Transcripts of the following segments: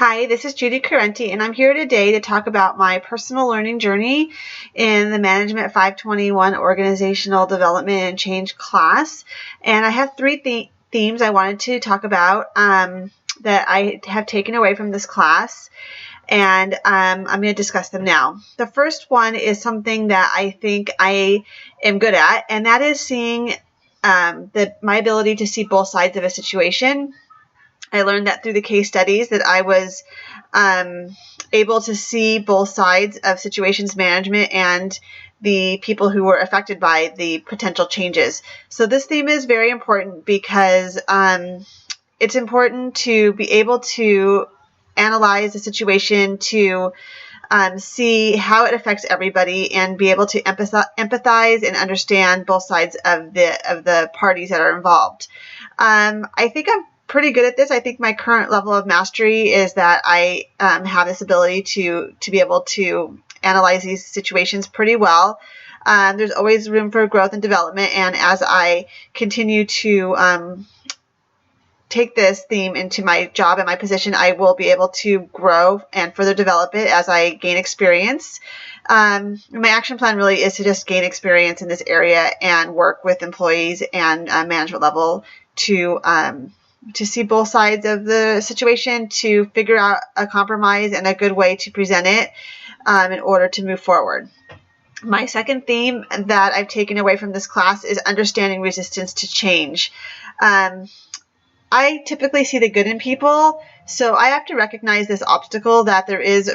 Hi, this is Judy Carenti, and I'm here today to talk about my personal learning journey in the Management 521 Organizational Development and Change class. And I have three themes I wanted to talk about that I have taken away from this class, and I'm going to discuss them now. The first one is something that I think I am good at, and that is seeing my ability to see both sides of a situation. I learned that through the case studies that I was able to see both sides of situations management and the people who were affected by the potential changes. So this theme is very important because it's important to be able to analyze the situation, to see how it affects everybody, and be able to empathize and understand both sides of the parties that are involved. I think I'm pretty good at this. I think my current level of mastery is that I have this ability to be able to analyze these situations pretty well. There's always room for growth and development, and as I continue to take this theme into my job and my position, I will be able to grow and further develop it as I gain experience. My action plan really is to just gain experience in this area and work with employees and management level to see both sides of the situation, to figure out a compromise and a good way to present it in order to move forward. My second theme that I've taken away from this class is understanding resistance to change. I typically see the good in people, so I have to recognize this obstacle that there is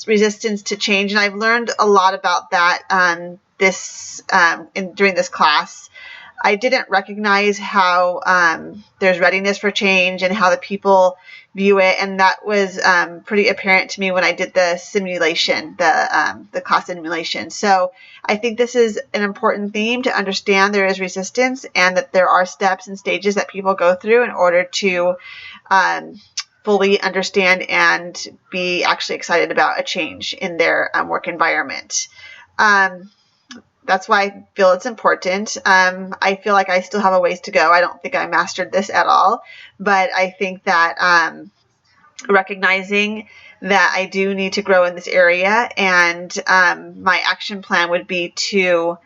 resistance to change, and I've learned a lot about that during this class. I didn't recognize how there's readiness for change and how the people view it, and that was pretty apparent to me when I did the simulation, the class simulation. So I think this is an important theme to understand. There is resistance, and that there are steps and stages that people go through in order to fully understand and be actually excited about a change in their work environment. That's why I feel it's important. I feel like I still have a ways to go. I don't think I mastered this at all, but I think that recognizing that I do need to grow in this area, and my action plan would be to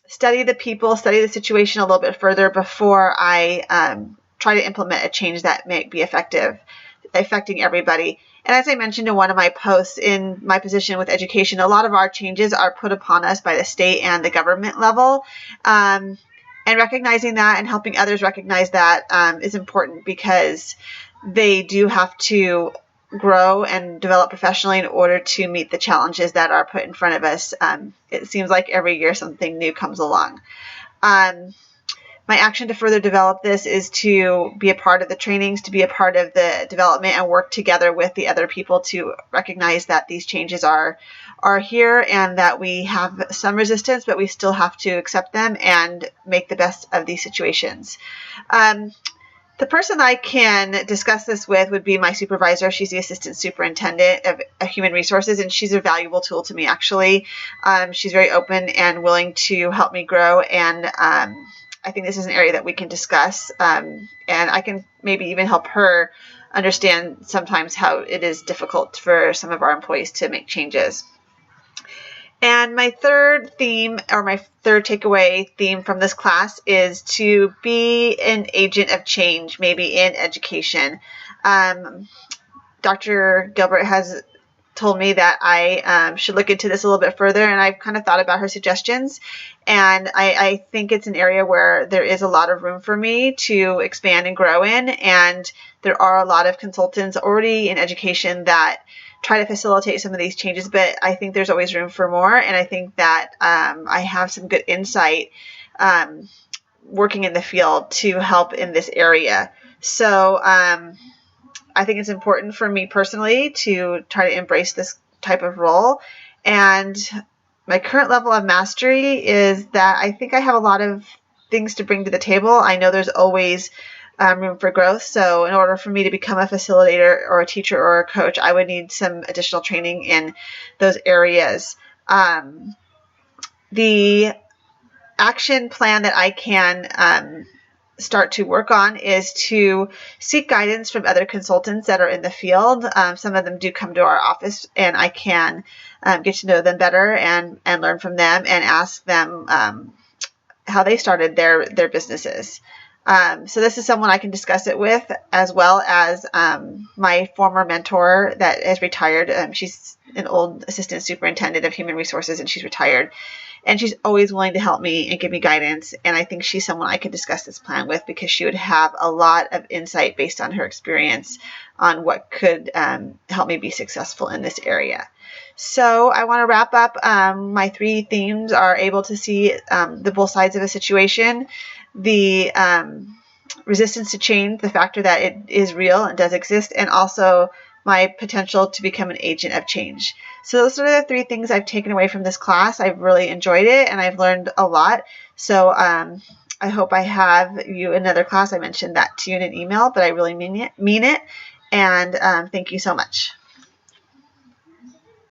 study the people, study the situation a little bit further before I try to implement a change that may be affecting everybody. And as I mentioned in one of my posts, in my position with education, a lot of our changes are put upon us by the state and the government level. And recognizing that and helping others recognize that is important, because they do have to grow and develop professionally in order to meet the challenges that are put in front of us. It seems like every year something new comes along. My action to further develop this is to be a part of the trainings, to be a part of the development, and work together with the other people to recognize that these changes are here, and that we have some resistance, but we still have to accept them and make the best of these situations. The person I can discuss this with would be my supervisor. She's the assistant superintendent of human resources, and she's a valuable tool to me, actually. She's very open and willing to help me grow, and I think this is an area that we can discuss, and I can maybe even help her understand sometimes how it is difficult for some of our employees to make changes. And my third theme, or my third takeaway theme from this class, is to be an agent of change, maybe in education. Dr. Gilbert has told me that I should look into this a little bit further, and I've kind of thought about her suggestions, and I think it's an area where there is a lot of room for me to expand and grow in, and there are a lot of consultants already in education that try to facilitate some of these changes, but I think there's always room for more, and I think that I have some good insight working in the field to help in this area. So I think it's important for me personally to try to embrace this type of role. And my current level of mastery is that I think I have a lot of things to bring to the table. I know there's always room for growth. So in order for me to become a facilitator or a teacher or a coach, I would need some additional training in those areas. The action plan that I can start to work on is to seek guidance from other consultants that are in the field. Some of them do come to our office, and I can get to know them better and learn from them and ask them how they started their businesses. So this is someone I can discuss it with, as well as my former mentor that has retired. She's an old assistant superintendent of human resources, and she's retired. And she's always willing to help me and give me guidance. And I think she's someone I could discuss this plan with, because she would have a lot of insight based on her experience on what could help me be successful in this area. So I want to wrap up. My 3 themes are able to see the both sides of a situation, the resistance to change, the factor that it is real and does exist, and also my potential to become an agent of change. So those are the 3 things I've taken away from this class. I've really enjoyed it, and I've learned a lot. So I hope I have you another class. I mentioned that to you in an email, but I really mean it. And thank you so much.